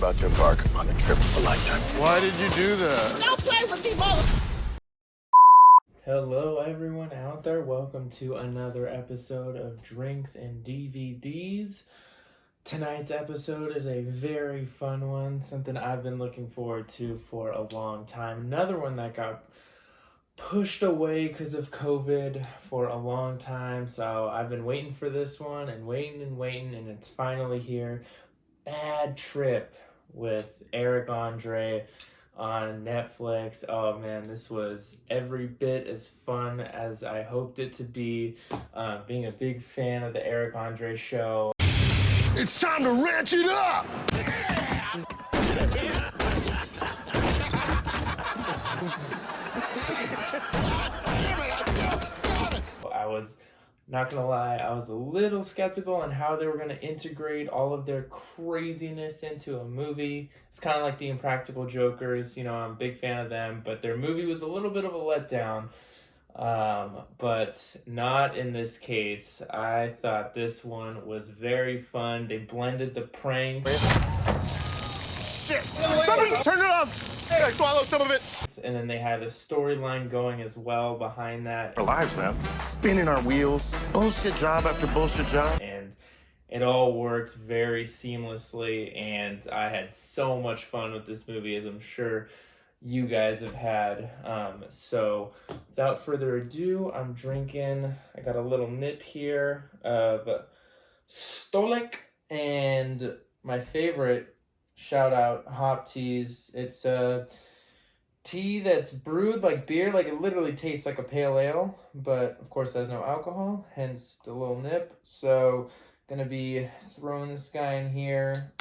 about to embark on a trip of a lifetime. Why did you do that? Don't play with me, mother. Hello everyone out there, welcome to another episode of Drinks and DVDs. Tonight's episode is a very fun one, something I've been looking forward to for a long time. Another one that got pushed away because of COVID for a long time, so I've been waiting for this one and waiting, and it's finally here. Bad Trip with Eric Andre on Netflix. Oh man, this was every bit as fun as I hoped it to be. Being a big fan of the Eric Andre show. It's time to ranch it up! I was not gonna lie, I was a little skeptical on how they were gonna integrate all of their craziness into a movie. It's kind of like the Impractical Jokers, you know, I'm a big fan of them, but their movie was a little bit of a letdown. But not in this case. I thought this one was very fun. They blended the pranks. Shit! Somebody turn it off! Hey, I swallowed some of it! And then they had a storyline going as well behind that. Our lives, man. Spinning our wheels. Bullshit job after bullshit job. And it all worked very seamlessly, and I had so much fun with this movie, as I'm sure you guys have had. So without further ado, I'm drinking. I got a little nip here of Stolik and my favorite shout out hop teas. It's a tea that's brewed like beer, like it literally tastes like a pale ale, but of course has no alcohol, hence the little nip. So gonna be throwing this guy in here.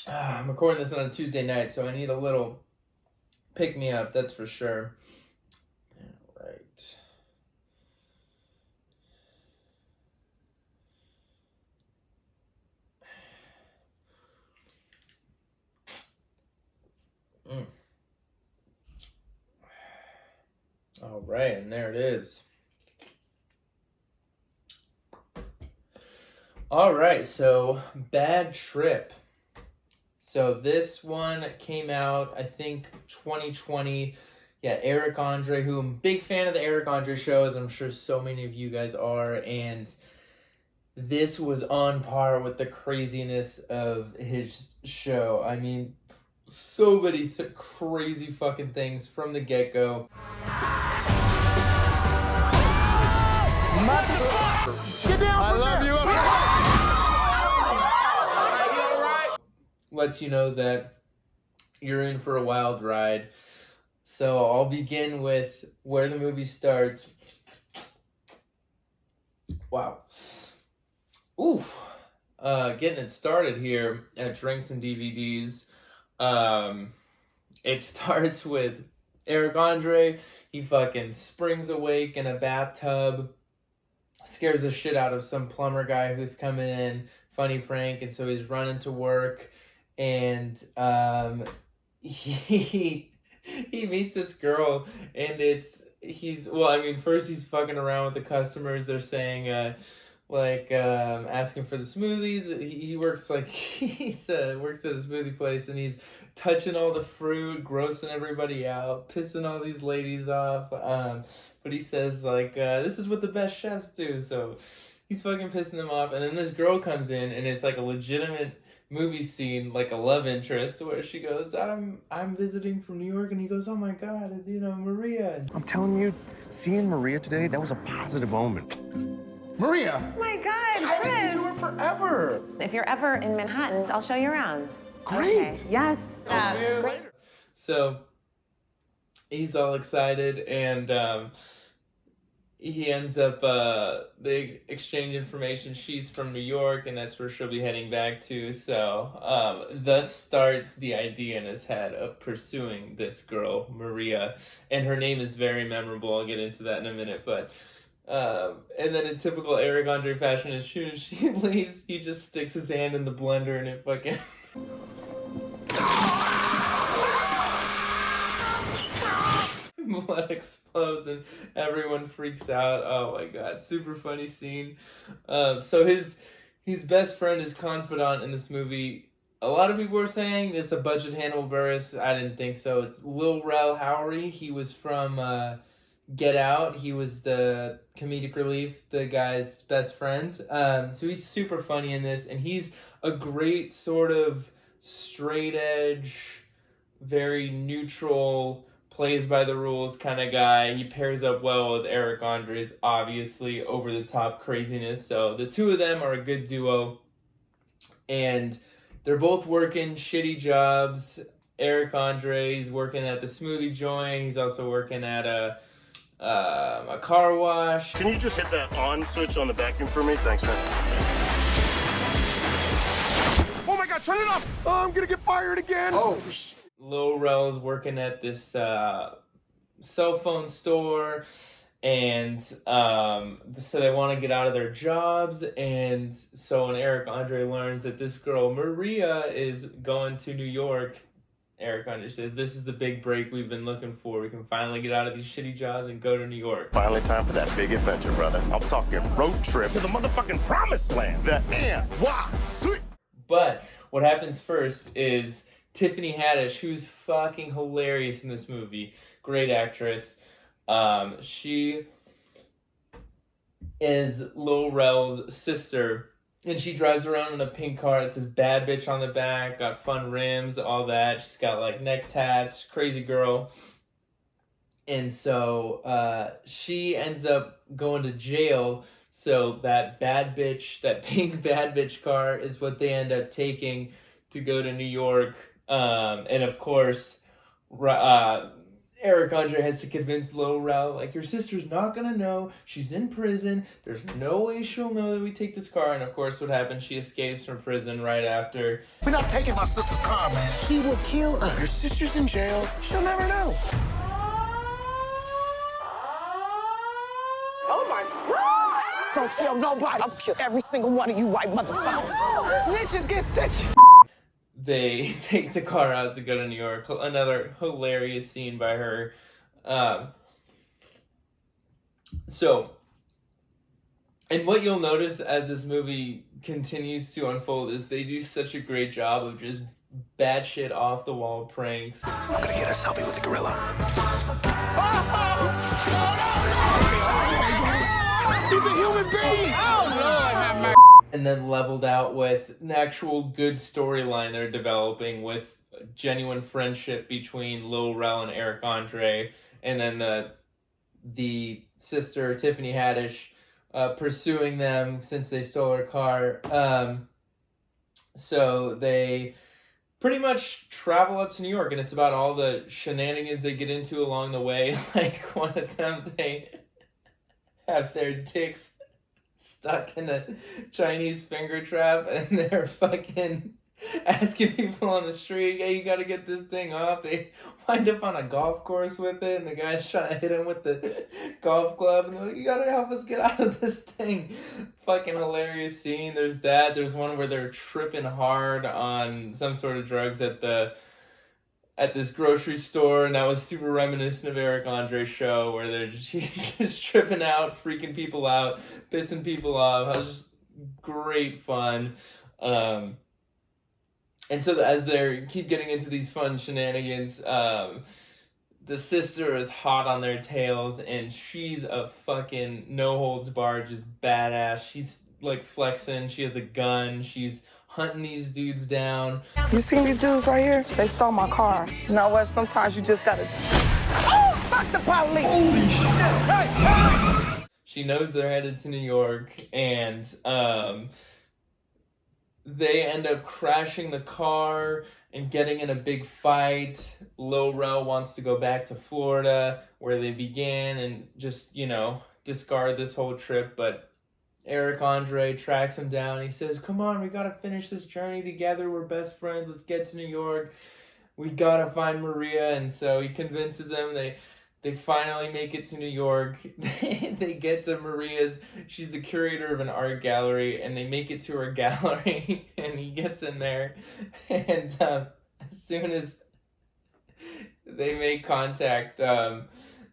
I'm recording this on a Tuesday night, so I need a little pick-me-up, that's for sure. All right. All right, and there it is. All right, so Bad Trip. So this one came out, I think, 2020. Yeah, Eric Andre, who I'm a big fan of the Eric Andre show, as I'm sure so many of you guys are. And this was on par with the craziness of his show. I mean, so many crazy fucking things from the get-go. Get down! I love you! Lets you know that you're in for a wild ride. So I'll begin with where the movie starts. Wow. Oof. Getting it started here at Drinks and DVDs. It starts with Eric Andre. He fucking springs awake in a bathtub, scares the shit out of some plumber guy who's coming in. Funny prank, and so he's running to work. And he meets this girl, and first he's fucking around with the customers. They're saying asking for the smoothies. He works works at a smoothie place, and he's touching all the fruit, grossing everybody out, pissing all these ladies off. But he says this is what the best chefs do. So he's fucking pissing them off, and then this girl comes in, and it's like a legitimate movie scene, like a love interest, where she goes, I'm visiting from New York, and he goes, oh my god, Maria. I'm telling you, seeing Maria today, that was a positive omen. Maria! Oh my God, I haven't Chris. seen you in forever! If you're ever in Manhattan, I'll show you around. Great! Okay. Yes. I'll see you later. So he's all excited, and he ends up, they exchange information. She's from New York, and that's where she'll be heading back to. So thus starts the idea in his head of pursuing this girl, Maria. And her name is very memorable. I'll get into that in a minute. But and then in typical Eric Andre fashion, as soon as she leaves, he just sticks his hand in the blender, and it fucking... blood explodes and everyone freaks out. Oh my god, super funny scene. So his best friend, his confidant in this movie, a lot of people were saying it's a budget Hannibal Buress. I didn't think so. It's Lil Rel Howery. He was from Get Out. He was the comedic relief, the guy's best friend. So he's super funny in this, and he's a great sort of straight edge, very neutral, plays by the rules kind of guy. He pairs up well with Eric Andre's obviously over the top craziness. So the two of them are a good duo, and they're both working shitty jobs. Eric Andre, he's working at the smoothie joint. He's also working at a car wash. Can you just hit that on switch on the vacuum for me? Thanks, man. Oh my God, turn it off! Oh, I'm gonna get fired again! Oh, shit. Lil Rel's working at this cell phone store, and so they want to get out of their jobs, and so when Eric Andre learns that this girl, Maria, is going to New York, Eric Andre says, this is the big break we've been looking for. We can finally get out of these shitty jobs and go to New York. Finally time for that big adventure, brother. I'm talking road trip to the motherfucking promised land. The NYC. But what happens first is Tiffany Haddish, who's fucking hilarious in this movie. Great actress. She is Lil Rel's sister, and she drives around in a pink car that says bad bitch on the back, got fun rims, all that. She's got like neck tats, crazy girl. And so she ends up going to jail. So that bad bitch, that pink bad bitch car is what they end up taking to go to New York. And of course, Eric Andre has to convince Lil Rel, like, your sister's not gonna know. She's in prison. There's no way she'll know that we take this car. And of course, what happens? She escapes from prison right after. We're not taking my sister's car, man. She will kill us. Your sister's in jail. She'll never know. Oh my God! Don't tell nobody. I'll kill every single one of you white motherfuckers. Snitches get stitches. They take the car out to go to New York. Another hilarious scene by her. And what you'll notice as this movie continues to unfold is they do such a great job of just batshit off the wall pranks. I'm gonna get a selfie with the gorilla. He's a human being! Oh, Lord, have mercy. And then leveled out with an actual good storyline they're developing with genuine friendship between Lil Rel and Eric Andre, and then the sister Tiffany Haddish pursuing them since they stole her car. So they pretty much travel up to New York, and it's about all the shenanigans they get into along the way. Like one of them, they have their dicks stuck in a Chinese finger trap, and they're fucking asking people on the street, hey, you gotta get this thing off. They wind up on a golf course with it, and the guy's trying to hit him with the golf club, and they're like, you gotta help us get out of this thing. Fucking hilarious scene. There's that. There's one where they're tripping hard on some sort of drugs at this grocery store, and that was super reminiscent of Eric Andre's show, where she's just tripping out, freaking people out, pissing people off. It was just great fun. And so as they keep getting into these fun shenanigans, the sister is hot on their tails, and she's a fucking no-holds-barred, just badass. She's like flexing. She has a gun. She's hunting these dudes down. You see these dudes right here? They stole my car. You know what? Sometimes you just gotta. Oh, fuck the police! Holy shit! Hey! She knows they're headed to New York, and they end up crashing the car and getting in a big fight. Lil Rel wants to go back to Florida, where they began, and just, discard this whole trip, but Eric Andre tracks him down. He says, come on, we gotta finish this journey together. We're best friends. Let's get to New York. We gotta find Maria. And so he convinces them. They finally make it to New York. They get to Maria's. She's the curator of an art gallery, and they make it to her gallery, and he gets in there. And as soon as they make contact,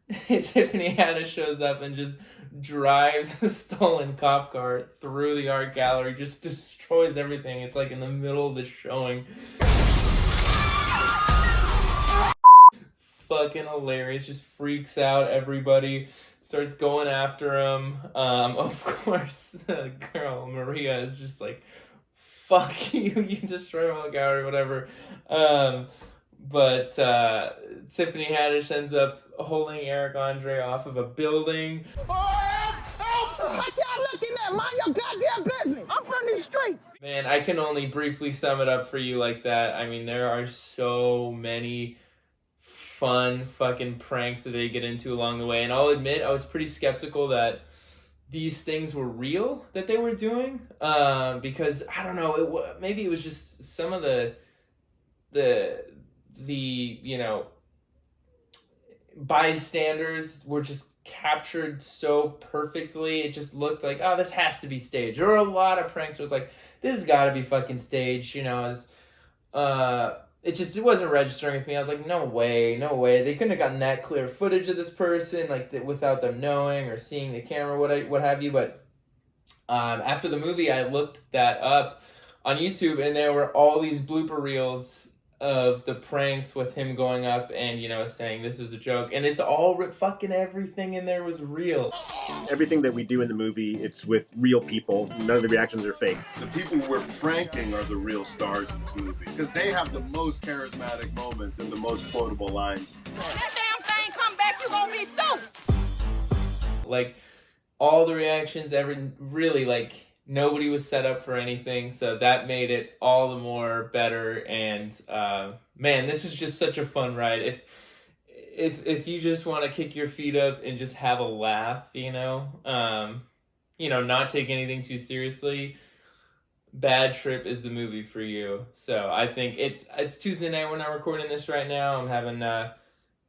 Tiffany Haddish shows up and just drives a stolen cop car through the art gallery, just destroys everything. It's like in the middle of the showing. Fucking hilarious, just freaks out everybody, starts going after him. Of course, the girl, Maria, is just like, fuck you, you destroy my gallery, whatever. But Tiffany Haddish ends up holding Eric Andre off of a building. What y'all looking at? Mind your goddamn business. I'm from these streets. Man, I can only briefly sum it up for you like that. I mean, there are so many fun fucking pranks that they get into along the way. And I'll admit, I was pretty skeptical that these things were real that they were doing. Because, I don't know, maybe it was just some of the you know, bystanders were just captured so perfectly. It just looked like, oh, this has to be staged. There were a lot of pranks where it's like, this has got to be fucking staged, you know. It wasn't registering with me. I was like, no way. They couldn't have gotten that clear footage of this person, like, without them knowing or seeing the camera, what have you. But after the movie, I looked that up on YouTube, and there were all these blooper reels of the pranks with him going up and, you know, saying this was a joke. And it's all fucking everything in there was real. Everything that we do in the movie, it's with real people. None of the reactions are fake. The people we're pranking are the real stars in this movie because they have the most charismatic moments and the most quotable lines. That damn thing come back, you gonna be through. Like, all the reactions, really, like, nobody was set up for anything, so that made it all the more better. And man, this was just such a fun ride. If you just want to kick your feet up and just have a laugh, you know, not take anything too seriously, Bad Trip is the movie for you. So I think it's Tuesday night. We're not recording this right now. I'm having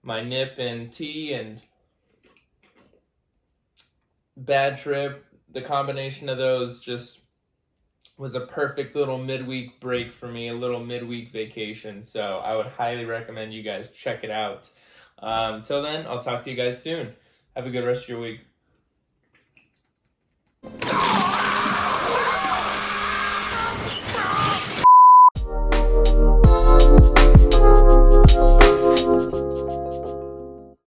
my nip and tea, and Bad Trip, the combination of those just was a perfect little midweek break for me, a little midweek vacation. So I would highly recommend you guys check it out. Till then, I'll talk to you guys soon. Have a good rest of your week.